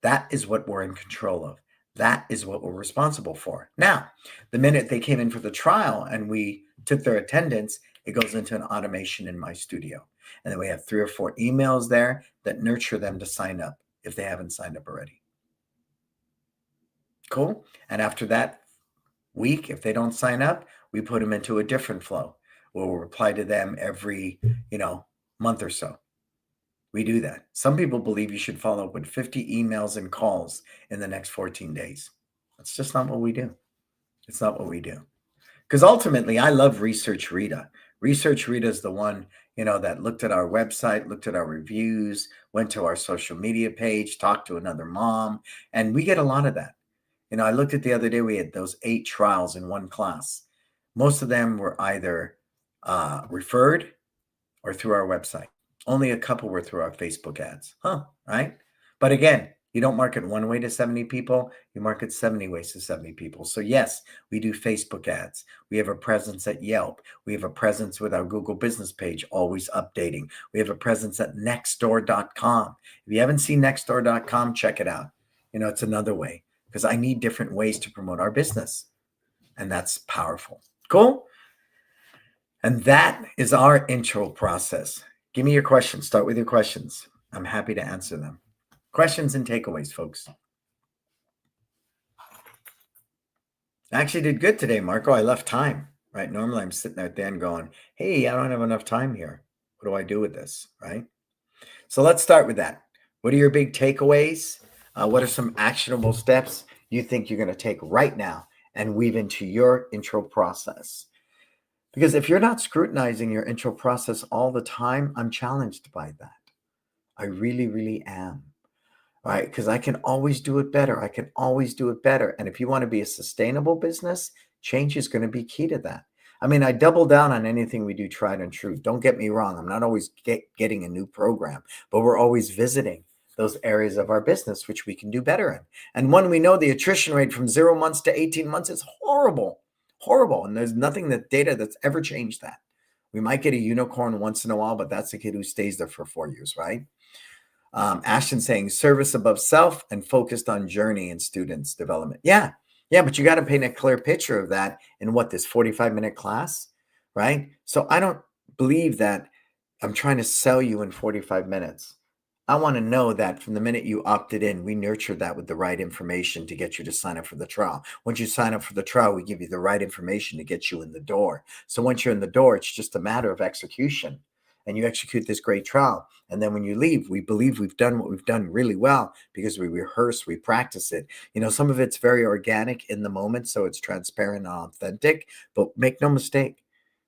That is what we're in control of. That is what we're responsible for. Now, the minute they came in for the trial and we took their attendance, it goes into an automation in my studio. And then we have 3 or 4 emails there that nurture them to sign up if they haven't signed up already. Cool. And after that week, if they don't sign up, we put them into a different flow. We'll reply to them every, month or so. We do that. Some people believe you should follow up with 50 emails and calls in the next 14 days. That's just not what we do. It's not what we do. Because ultimately, I love Research Rita. Research Rita is the one, that looked at our website, looked at our reviews, went to our social media page, talked to another mom, and we get a lot of that. I looked at the other day, we had those 8 trials in one class. Most of them were either referred or through our website. Only a couple were through our Facebook ads. Right? But again, you don't market one way to 70 people. You market 70 ways to 70 people. So yes, we do Facebook ads. We have a presence at Yelp. We have a presence with our Google business page, always updating. We have a presence at nextdoor.com. If you haven't seen nextdoor.com, check it out. It's another way, because I need different ways to promote our business. And that's powerful. Cool? And that is our intro process. Give me your questions. Start with your questions. I'm happy to answer them. Questions and takeaways, folks. I actually did good today, Marco. I left time, right? Normally I'm sitting there at the end going, hey, I don't have enough time here. What do I do with this, right? So let's start with that. What are your big takeaways? What are some actionable steps you think you're going to take right now and weave into your intro process? Because if you're not scrutinizing your intro process all the time, I'm challenged by that. I really, really am. Right? Because I can always do it better. I can always do it better. And if you want to be a sustainable business, change is going to be key to that. I mean, I double down on anything we do tried and true. Don't get me wrong. I'm not always getting a new program, but we're always visiting those areas of our business which we can do better in. And when we know the attrition rate from 0 months to 18 months is horrible. And there's nothing that data that's ever changed that. We might get a unicorn once in a while, but that's the kid who stays there for 4 years, right? Ashton saying service above self and focused on journey and students development. Yeah, but you got to paint a clear picture of that in this 45-minute class, right? So I don't believe that I'm trying to sell you in 45 minutes. I want to know that from the minute you opted in, we nurture that with the right information to get you to sign up for the trial. Once you sign up for the trial, we give you the right information to get you in the door. So once you're in the door, it's just a matter of execution. And you execute this great trial. And then when you leave, we believe we've done what we've done really well because we rehearse, we practice it. Some of it's very organic in the moment, so it's transparent and authentic. But make no mistake,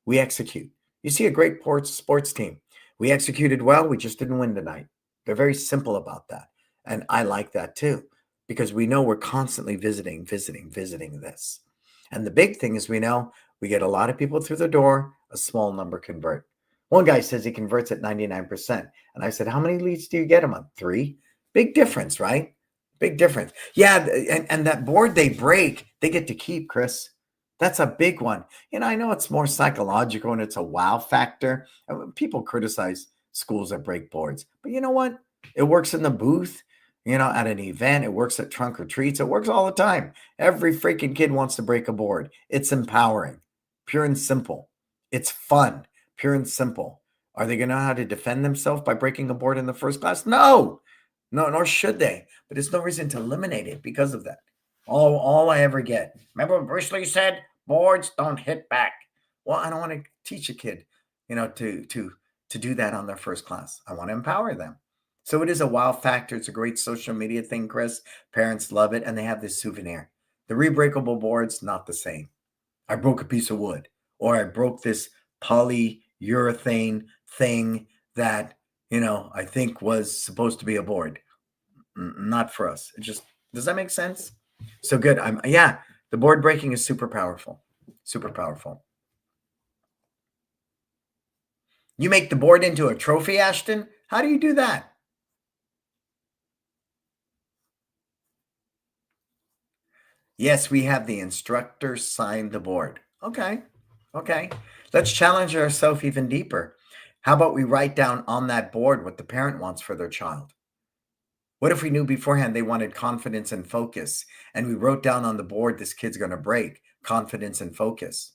We execute. You see a great sports team. We executed well. We just didn't win tonight. They're very simple about that. And I like that too, because we know we're constantly visiting this. And the big thing is we know we get a lot of people through the door, a small number convert. One guy says he converts at 99%. And I said, how many leads do you get a month? 3. Big difference, right? Big difference. Yeah. And that board they break, they get to keep, Chris. That's a big one. I know it's more psychological and it's a wow factor. People criticize schools that break boards, but you know what? It works in the booth, at an event. It works at trunk or treats. It works all the time. Every freaking kid wants to break a board. It's empowering, pure and simple. It's fun, pure and simple. Are they going to know how to defend themselves by breaking a board in the first class? No, nor should they. But there's no reason to eliminate it because of that. All I ever get. Remember what Bruce Lee said? Boards don't hit back. Well, I don't want to teach a kid, to do that on their first class. I want to empower them. So it is a wow factor. It's a great social media thing, Chris. Parents love it, and they have this souvenir. The rebreakable boards, not the same. I broke a piece of wood, or I broke this polyurethane thing that, I think was supposed to be a board. Not for us. Does that make sense? So good. The board breaking is super powerful. Super powerful. You make the board into a trophy, Ashton? How do you do that? Yes, we have the instructor sign the board. Okay. Let's challenge ourselves even deeper. How about we write down on that board what the parent wants for their child? What if we knew beforehand they wanted confidence and focus, and we wrote down on the board this kid's going to break confidence and focus?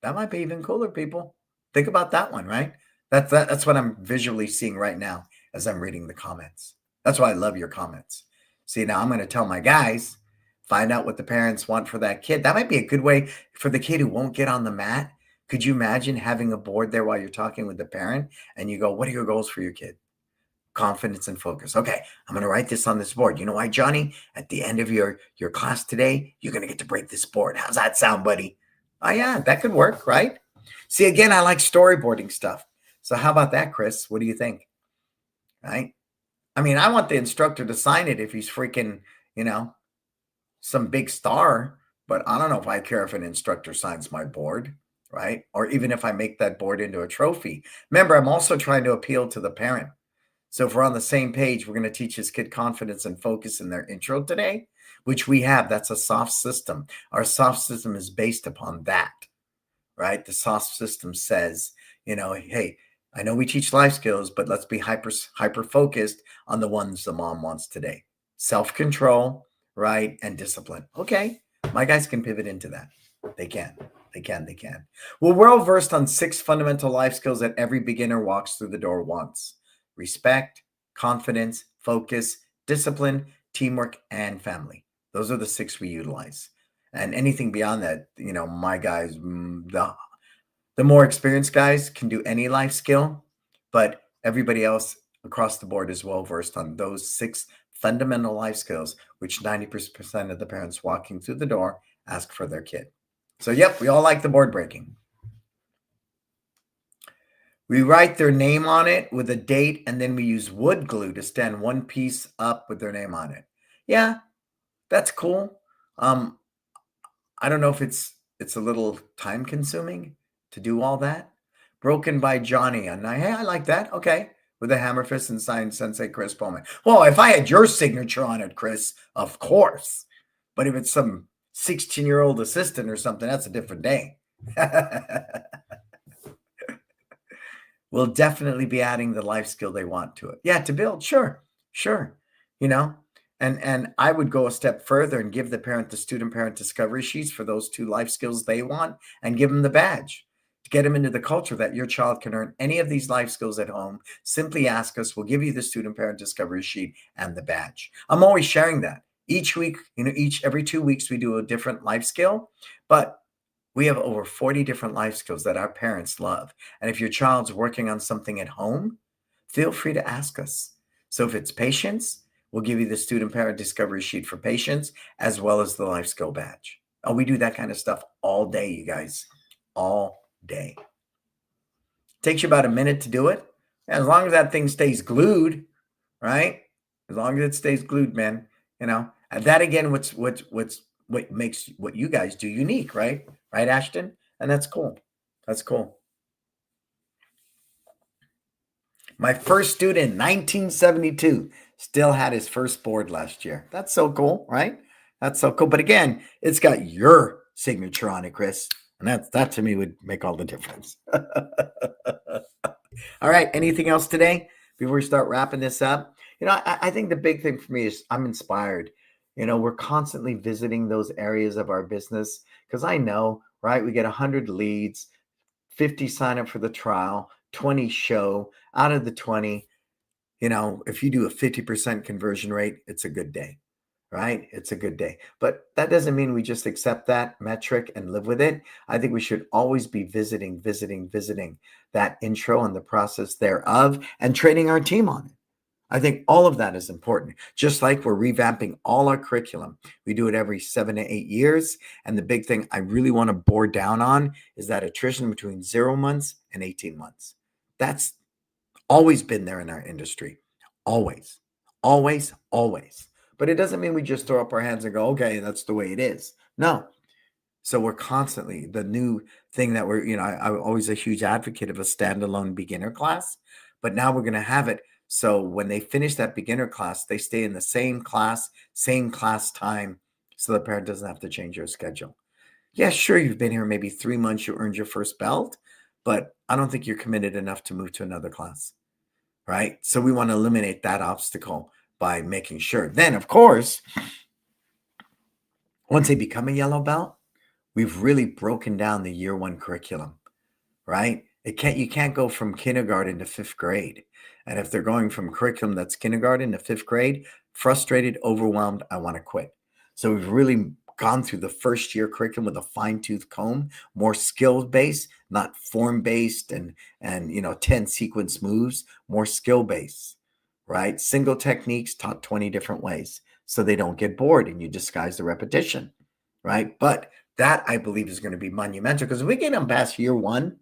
That might be even cooler, people. Think about that one, right? That's what I'm visually seeing right now as I'm reading the comments. That's why I love your comments. See, now I'm going to tell my guys, find out what the parents want for that kid. That might be a good way for the kid who won't get on the mat. Could you imagine having a board there while you're talking with the parent and you go, what are your goals for your kid? Confidence and focus. Okay, I'm going to write this on this board. You know why, Johnny? At the end of your class today, you're going to get to break this board. How's that sound, buddy? Oh, yeah, that could work, right? See, again, I like storyboarding stuff. So how about that, Chris? What do you think? Right? I mean, I want the instructor to sign it if he's freaking, some big star, but I don't know if I care if an instructor signs my board, right? Or even if I make that board into a trophy. Remember, I'm also trying to appeal to the parent. So if we're on the same page, we're going to teach this kid confidence and focus in their intro today, which we have. That's a soft system. Our soft system is based upon that, right? The soft system says, hey, I know we teach life skills, but let's be hyper focused on the ones the mom wants today. Self-control, right? And discipline. Okay. My guys can pivot into that. They can. Well, we're all versed on 6 fundamental life skills that every beginner walks through the door once. Respect, confidence, focus, discipline, teamwork, and family. Those are the 6 we utilize. And anything beyond that, my guys, the more experienced guys can do any life skill, but everybody else across the board is well versed on those 6 fundamental life skills, which 90% of the parents walking through the door ask for their kid. So, yep, we all like the board breaking. We write their name on it with a date, and then we use wood glue to stand one piece up with their name on it. Yeah, that's cool. I don't know if it's a little time consuming to do all that. Broken by Johnny. And hey, I like that. Okay. With a hammer fist and signed Sensei Chris Bowman. Well, if I had your signature on it, Chris, of course. But if it's some 16-year-old assistant or something, that's a different day. We'll definitely be adding the life skill they want to it. Yeah, to build. Sure. And I would go a step further and give the parent the student parent discovery sheets for those 2 life skills they want and give them the badge to get them into the culture that your child can earn any of these life skills at home. Simply ask us. We'll give you the student parent discovery sheet and the badge. I'm always sharing that each week, every 2 weeks, we do a different life skill, but we have over 40 different life skills that our parents love. And if your child's working on something at home, feel free to ask us. So if it's patience, we'll give you the student parent discovery sheet for patience, as well as the life skill badge. Oh, we do that kind of stuff all day, you guys, all day. Takes you about a minute to do it. And as long as that thing stays glued, right? As long as it stays glued, man, and that again, what makes what you guys do unique, right? Right, Ashton? And that's cool. That's cool. My first student, 1972, still had his first board last year. That's so cool, right? That's so cool. But again, it's got your signature on it, Chris. And that to me would make all the difference. All right. Anything else today before we start wrapping this up? I think the big thing for me is I'm inspired. We're constantly visiting those areas of our business because I know, right? We get 100 leads, 50 sign up for the trial, 20 show. Out of the 20, if you do a 50% conversion rate, it's a good day, right? It's a good day. But that doesn't mean we just accept that metric and live with it. I think we should always be visiting that intro and the process thereof and training our team on it. I think all of that is important. Just like we're revamping all our curriculum. We do it every 7 to 8 years. And the big thing I really want to bore down on is that attrition between 0 months and 18 months. That's always been there in our industry. Always, always, always. But it doesn't mean we just throw up our hands and go, okay, that's the way it is. No. So we're constantly the new thing that I'm always a huge advocate of a standalone beginner class, but now we're going to have it. So when they finish that beginner class, they stay in the same class time. So the parent doesn't have to change your schedule. Yeah, sure. You've been here maybe 3 months. You earned your first belt, but I don't think you're committed enough to move to another class. Right. So we want to eliminate that obstacle by making sure. Then, of course, once they become a yellow belt, we've really broken down the year 1 curriculum, right? You can't go from kindergarten to 5th grade. And if they're going from curriculum that's kindergarten to 5th grade, frustrated, overwhelmed, I want to quit. So we've really gone through the first year curriculum with a fine-tooth comb, more skill-based, not form-based and 10 sequence moves, more skill-based, right? Single techniques taught 20 different ways so they don't get bored and you disguise the repetition, right? But that I believe is going to be monumental because if we get them past year 1,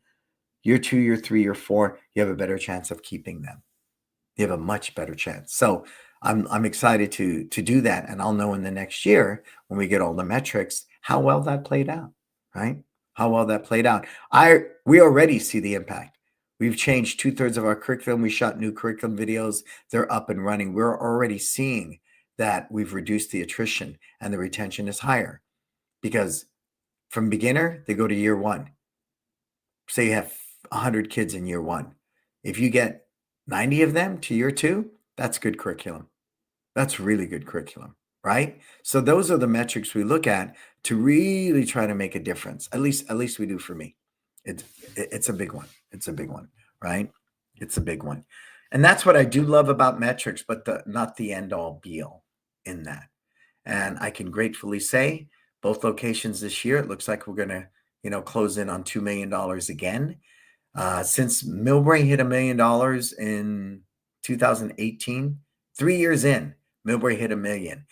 year 2, year 3, year 4, you have a better chance of keeping them. You have a much better chance. So I'm excited to do that, and I'll know in the next year when we get all the metrics how well that played out, right? How well that played out. We already see the impact. We've changed 2/3 of our curriculum. We shot new curriculum videos. They're up and running. We're already seeing that we've reduced the attrition and the retention is higher because from beginner, they go to year 1. Say you have 100 kids in year 1. If you get 90 of them to year 2, that's good curriculum. That's really good curriculum, right? So those are the metrics we look at to really try to make a difference. At least we do for me. It's a big one. It's a big one, right? It's a big one. And that's what I do love about metrics, but not the end all be all in that. And I can gratefully say both locations this year, it looks like we're going to, close in on $2 million again. Since Millbrae hit $1 million in 2018, 3 years in, Millbrae hit $1 million.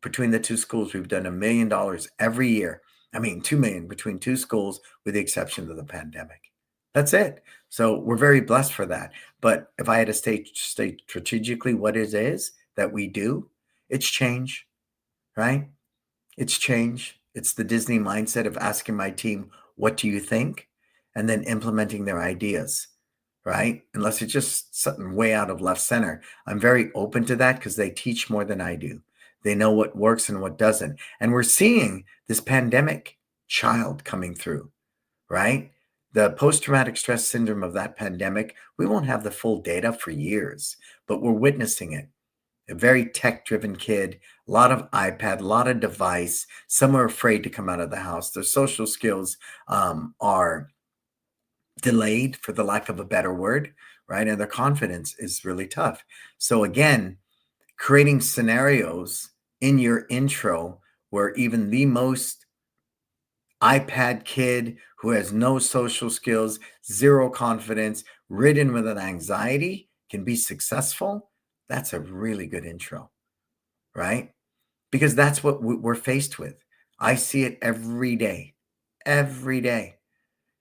Between the two schools, we've done $1 million every year. I mean, 2 million between two schools, with the exception of the pandemic. That's it. So we're very blessed for that. But if I had to state strategically what it is that we do, it's change, right? It's change. It's the Disney mindset of asking my team, what do you think? And then implementing their ideas, right? Unless it's just something way out of left center. I'm very open to that because they teach more than I do. They know what works and what doesn't. And we're seeing this pandemic child coming through, right? The post-traumatic stress syndrome of that pandemic, we won't have the full data for years, but we're witnessing it. A very tech-driven kid, a lot of iPad, a lot of device. Some are afraid to come out of the house. Their social skills are delayed, for the lack of a better word, right? And their confidence is really tough. So again, creating scenarios in your intro where even the most iPad kid who has no social skills, zero confidence, ridden with an anxiety can be successful, that's a really good intro, right? Because that's what we're faced with. I see it every day, every day.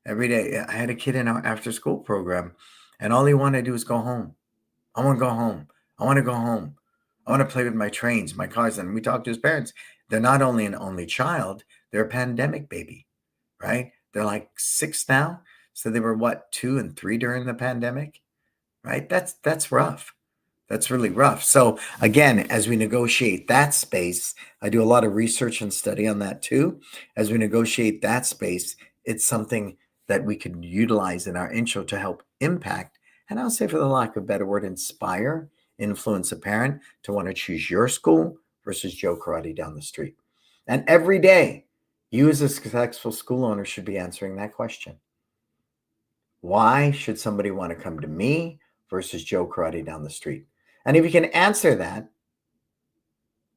every day. I had a kid in our after school program, and all he wanted to do was go home. I want to go home. I want to go home. I want to play with my trains, my cars. And we talked to his parents. They're not only an only child, they're a pandemic baby, right? They're like 6 now. So they were what, 2 and 3 during the pandemic, right? That's rough. That's really rough. So again, as we negotiate that space, I do a lot of research and study on that too. As we negotiate that space, it's something that we can utilize in our intro to help impact, and I'll say, for the lack of a better word, inspire, influence a parent to want to choose your school versus Joe Karate down the street. And every day, you as a successful school owner should be answering that question. Why should somebody want to come to me versus Joe Karate down the street? And if you can answer that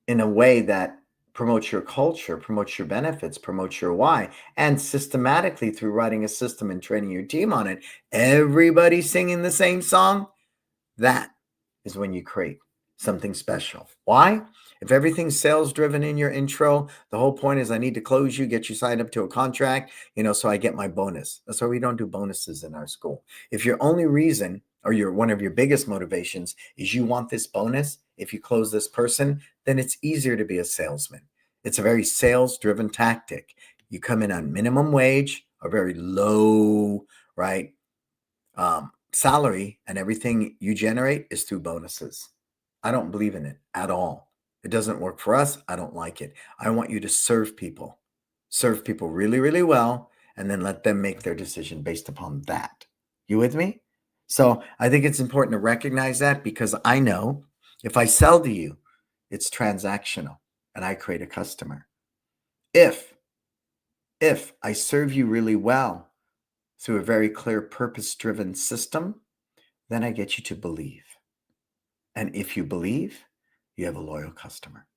in a way that promotes your culture, promotes your benefits, promotes your why, and systematically through writing a system and training your team on it, everybody singing the same song, that is when you create something special. Why? If everything's sales driven in your intro, the whole point is I need to close you, get you signed up to a contract, so I get my bonus. That's why we don't do bonuses in our school. If your only reason or one of your biggest motivations is you want this bonus, if you close this person, then it's easier to be a salesman. It's a very sales driven tactic. You come in on minimum wage, a very low, right? Salary, and everything you generate is through bonuses. I don't believe in it at all. It doesn't work for us. I don't like it. I want you to serve people really, really well, and then let them make their decision based upon that. You with me? So I think it's important to recognize that, because I know if I sell to you, it's transactional and I create a customer. If I serve you really well through a very clear purpose-driven system, then I get you to believe. And if you believe, you have a loyal customer.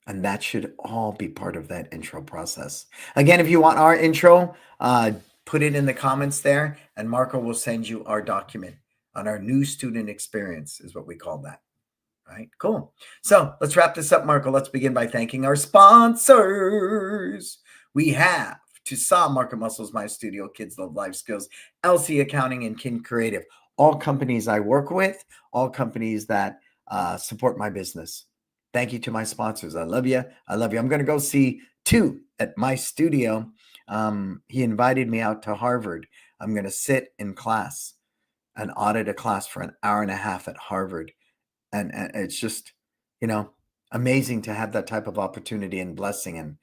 And that should all be part of that intro process. Again, if you want our intro, put it in the comments there, and Marco will send you our document on our new student experience, is what we call that. All right, cool. So let's wrap this up, Marco. Let's begin by thanking our sponsors. We have Tucson Market Muscles, My Studio, Kids Love Life Skills, LC Accounting, and Kin Creative. All companies I work with, all companies that support my business. Thank you to my sponsors. I love you. I love you. I'm going to go see 2 at my studio. He invited me out to Harvard. I'm going to sit in class and audit a class for an hour and a half at Harvard. And it's just, amazing to have that type of opportunity and blessing. And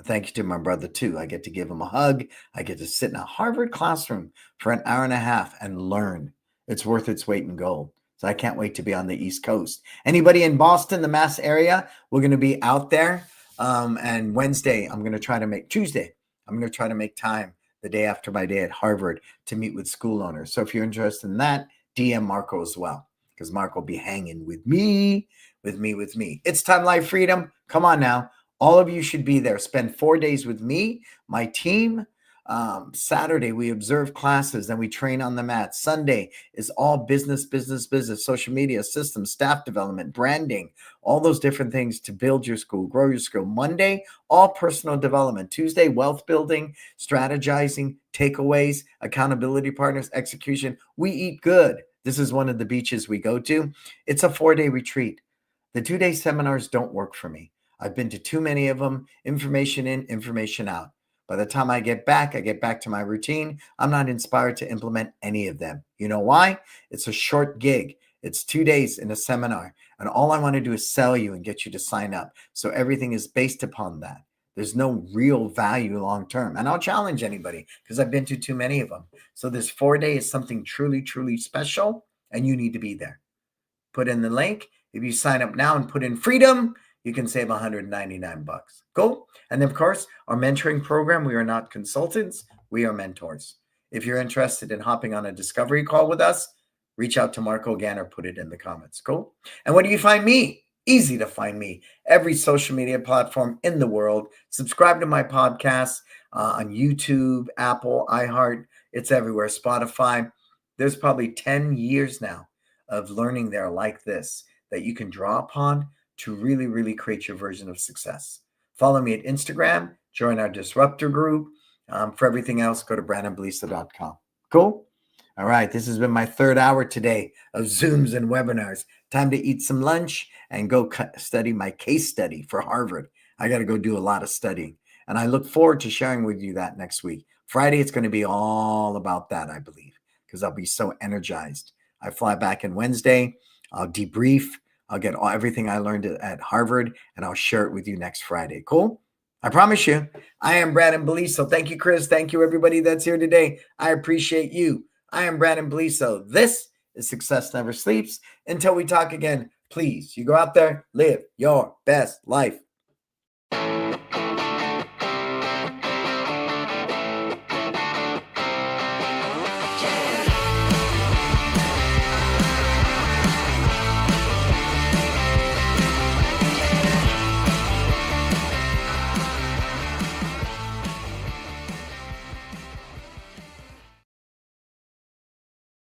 thank you to my brother too. I get to give him a hug. I get to sit in a Harvard classroom for an hour and a half and learn. It's worth its weight in gold. So I can't wait to be on the East Coast. Anybody in Boston, the Mass area, we're going to be out there. And Tuesday, I'm going to try to make time the day after my day at Harvard to meet with school owners. So if you're interested in that, DM Marco as well, because Marco will be hanging with me. It's Time Life Freedom. Come on now. All of you should be there. Spend 4 days with me, my team. Saturday, we observe classes and we train on the mat. Sunday is all business, social media, systems, staff development, branding, all those different things to build your school, grow your school. Monday, all personal development. Tuesday, wealth building, strategizing, takeaways, accountability partners, execution. We eat good. This is one of the beaches we go to. It's a 4-day retreat. The 2-day seminars don't work for me. I've been to too many of them. Information in, information out. By the time I get back to my routine. I'm not inspired to implement any of them. You know why? It's a short gig. It's 2 days in a seminar. And all I want to do is sell you and get you to sign up. So everything is based upon that. There's no real value long term. And I'll challenge anybody because I've been to too many of them. So this 4-day is something truly, truly special, and you need to be there. Put in the link. If you sign up now and put in freedom, you can save $199. Cool. And of course, our mentoring program, we are not consultants, we are mentors. If you're interested in hopping on a discovery call with us, reach out to Marco again or put it in the comments. Cool. And where do you find me? Easy to find me. Every social media platform in the world. Subscribe to my podcast on YouTube, Apple, iHeart. It's everywhere. Spotify. There's probably 10 years now of learning there like this that you can draw upon to really, really create your version of success. Follow me at Instagram, join our Disruptor group, For everything else, go to brannonbelisa.com. Cool? All right. This has been my third hour today of Zooms and webinars. Time to eat some lunch and go study my case study for Harvard. I got to go do a lot of studying. And I look forward to sharing with you that next week. Friday, it's going to be all about that, I believe, because I'll be so energized. I fly back in Wednesday. I'll debrief. I'll get everything I learned at Harvard, and I'll share it with you next Friday. Cool? I promise you. I am Brannon Beliso. Thank you, Chris. Thank you, everybody that's here today. I appreciate you. I am Brannon Beliso. This is Success Never Sleeps. Until we talk again, please, you go out there, live your best life.